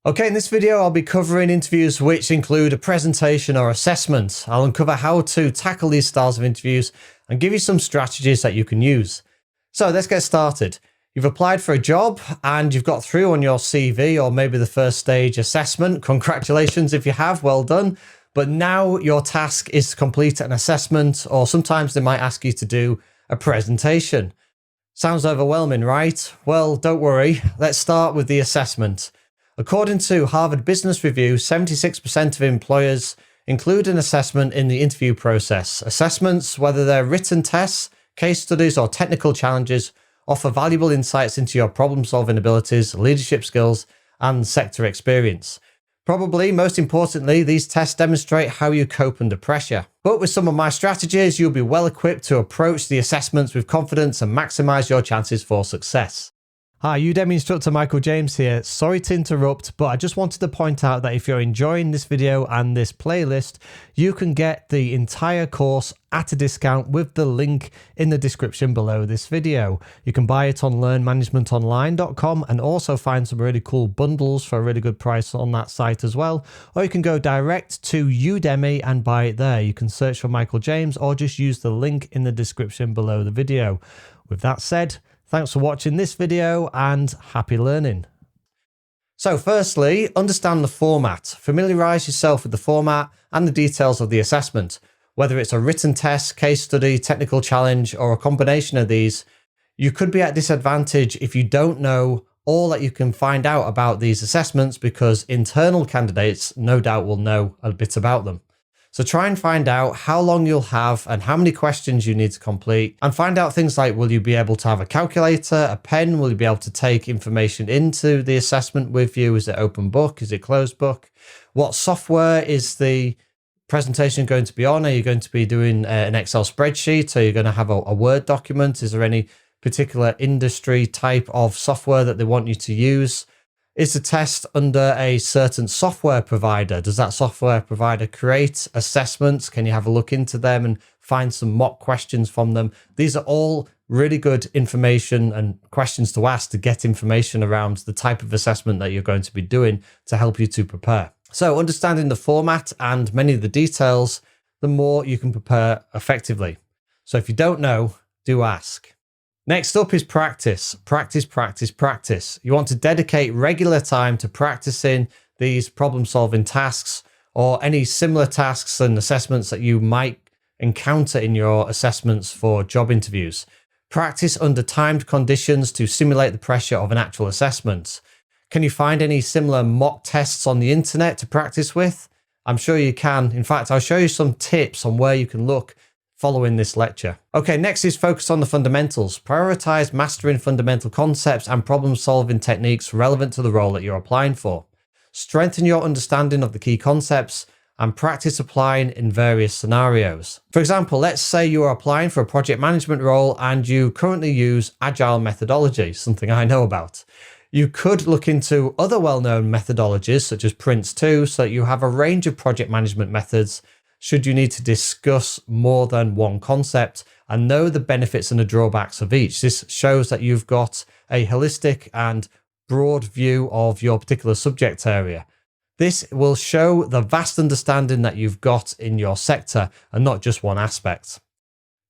Okay, in this video, I'll be covering interviews which include a presentation or assessment. I'll uncover how to tackle these styles of interviews and give you some strategies that you can use. So let's get started. You've applied for a job and you've got through on your CV or maybe the first stage assessment. Congratulations if you have, well done. But now your task is to complete an assessment, or sometimes they might ask you to do a presentation. Sounds overwhelming, right? Well, don't worry. Let's start with the assessment. According to Harvard Business Review, 76% of employers include an assessment in the interview process. Assessments, whether they're written tests, case studies, or technical challenges, offer valuable insights into your problem-solving abilities, leadership skills, and sector experience. Probably most importantly, these tests demonstrate how you cope under pressure. But with some of my strategies, you'll be well equipped to approach the assessments with confidence and maximize your chances for success. Hi, Udemy instructor Michael James here. Sorry to interrupt, but I just wanted to point out that if you're enjoying this video and this playlist, you can get the entire course at a discount with the link in the description below this video. You can buy it on learnmanagementonline.com and also find some really cool bundles for a really good price on that site as well. Or you can go direct to Udemy and buy it there. You can search for Michael James or just use the link in the description below the video. With that said, thanks for watching this video and happy learning. So firstly, understand the format. Familiarize yourself with the format and the details of the assessment. Whether it's a written test, case study, technical challenge, or a combination of these, you could be at disadvantage if you don't know all that you can find out about these assessments, because internal candidates no doubt will know a bit about them. So try and find out how long you'll have and how many questions you need to complete, and find out things like, will you be able to have a calculator, a pen? Will you be able to take information into the assessment with you? Is it open book? Is it closed book? What software is the presentation going to be on? Are you going to be doing an Excel spreadsheet? Are you going to have a Word document? Is there any particular industry type of software that they want you to use? Is the test under a certain software provider? Does that software provider create assessments? Can you have a look into them and find some mock questions from them? These are all really good information and questions to ask to get information around the type of assessment that you're going to be doing to help you to prepare. So understanding the format and many of the details, the more you can prepare effectively. So if you don't know, do ask. Next up is practice. Practice, practice, practice. You want to dedicate regular time to practicing these problem-solving tasks or any similar tasks and assessments that you might encounter in your assessments for job interviews. Practice under timed conditions to simulate the pressure of an actual assessment. Can you find any similar mock tests on the internet to practice with? I'm sure you can. In fact, I'll show you some tips on where you can look following this lecture. Okay, next is focus on the fundamentals. Prioritize mastering fundamental concepts and problem-solving techniques relevant to the role that you're applying for. Strengthen your understanding of the key concepts and practice applying in various scenarios. For example, let's say you are applying for a project management role and you currently use agile methodology, something I know about. You could look into other well-known methodologies such as Prince2, so that you have a range of project management methods should you need to discuss more than one concept, and know the benefits and the drawbacks of each. This shows that you've got a holistic and broad view of your particular subject area. This will show the vast understanding that you've got in your sector and not just one aspect.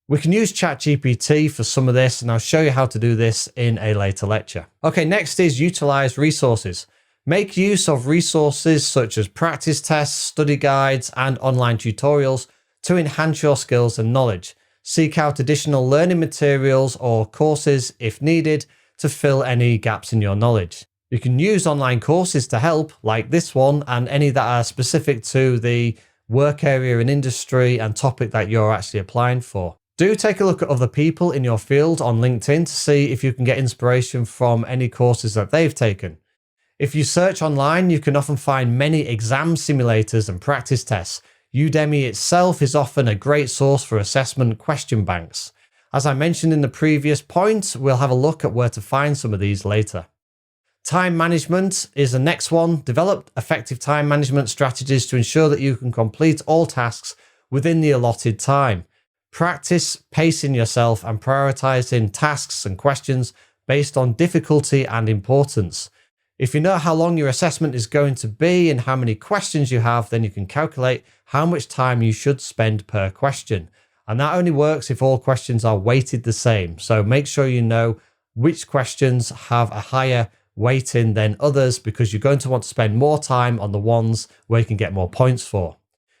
We can use ChatGPT for some of this, and I'll show you how to do this in a later lecture. Okay, next is utilize resources. Make use of resources such as practice tests, study guides, and online tutorials to enhance your skills and knowledge. Seek out additional learning materials or courses if needed to fill any gaps in your knowledge. You can use online courses to help, like this one, and any that are specific to the work area and industry and topic that you're actually applying for. Do take a look at other people in your field on LinkedIn to see if you can get inspiration from any courses that they've taken. If you search online, you can often find many exam simulators and practice tests. Udemy itself is often a great source for assessment question banks. As I mentioned in the previous point, we'll have a look at where to find some of these later. Time management is the next one. Develop effective time management strategies to ensure that you can complete all tasks within the allotted time. Practice pacing yourself and prioritizing tasks and questions based on difficulty and importance. If you know how long your assessment is going to be and how many questions you have, then you can calculate how much time you should spend per question. And that only works if all questions are weighted the same. So make sure you know which questions have a higher weighting than others, because you're going to want to spend more time on the ones where you can get more points for.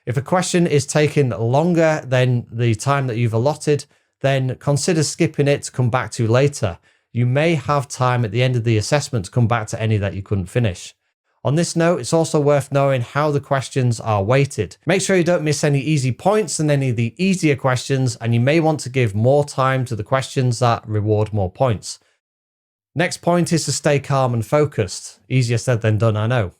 If a question is taking longer than the time that you've allotted, then consider skipping it to come back to later. You may have time at the end of the assessment to come back to any that you couldn't finish. On this note, it's also worth knowing how the questions are weighted. Make sure you don't miss any easy points and any of the easier questions, and you may want to give more time to the questions that reward more points. Next point is to stay calm and focused. Easier said than done, I know.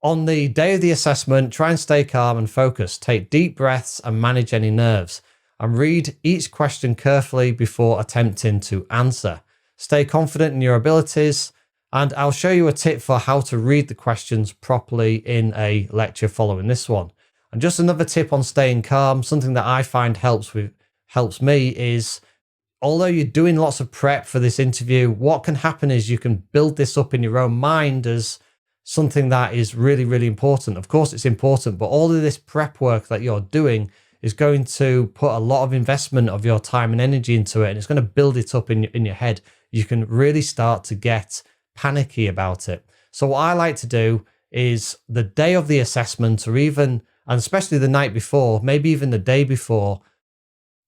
On the day of the assessment, try and stay calm and focused. Take deep breaths and manage any nerves. And read each question carefully before attempting to answer. Stay confident in your abilities. And I'll show you a tip for how to read the questions properly in a lecture following this one. And just another tip on staying calm, something that I find helps me is, although you're doing lots of prep for this interview, what can happen is you can build this up in your own mind as something that is really, really important. Of course, it's important, but all of this prep work that you're doing is going to put a lot of investment of your time and energy into it, and it's going to build it up in your head. You can really start to get panicky about it. So what I like to do is the day of the assessment, or even, and especially the night before, maybe even the day before,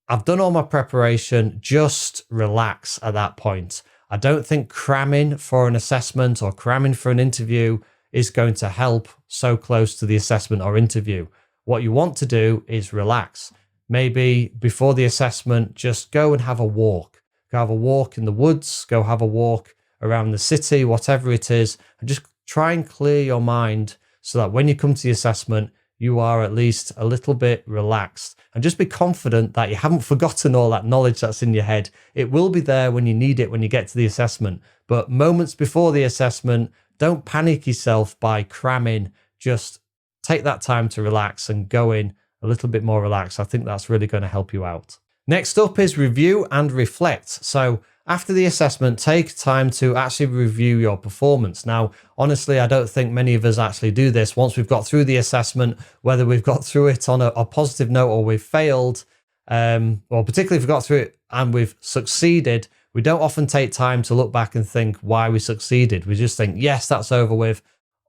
I've done all my preparation, just relax at that point. I don't think cramming for an assessment or cramming for an interview is going to help so close to the assessment or interview. What you want to do is relax. Maybe before the assessment, just go and have a walk. Go have a walk in the woods, go have a walk around the city, whatever it is, and just try and clear your mind so that when you come to the assessment, you are at least a little bit relaxed, and just be confident that you haven't forgotten all that knowledge that's in your head. It will be there when you need it when you get to the assessment. But moments before the assessment, don't panic yourself by cramming. Just take that time to relax and go in a little bit more relaxed. I think that's really going to help you out. Next up is review and reflect. So after the assessment, take time to actually review your performance. Now, honestly, I don't think many of us actually do this. Once we've got through the assessment, whether we've got through it on a positive note or we've failed, or particularly if we've got through it and we've succeeded, we don't often take time to look back and think why we succeeded. We just think, yes, that's over with,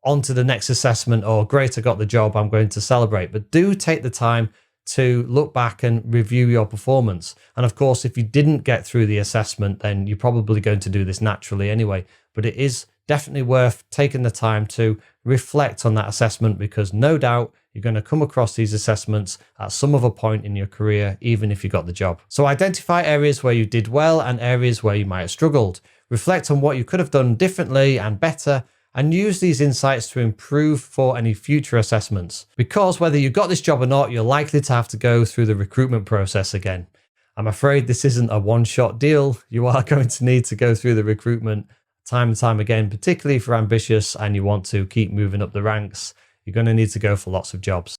on to the next assessment, or great, I got the job, I'm going to celebrate. But do take the time to look back and review your performance. And of course, if you didn't get through the assessment, then you're probably going to do this naturally anyway. But it is definitely worth taking the time to reflect on that assessment, because no doubt you're going to come across these assessments at some other point in your career, even if you got the job. So identify areas where you did well and areas where you might have struggled. Reflect on what you could have done differently and better, and use these insights to improve for any future assessments. Because whether you got this job or not, you're likely to have to go through the recruitment process again. I'm afraid this isn't a one-shot deal. You are going to need to go through the recruitment time and time again, particularly if you're ambitious and you want to keep moving up the ranks. You're going to need to go for lots of jobs.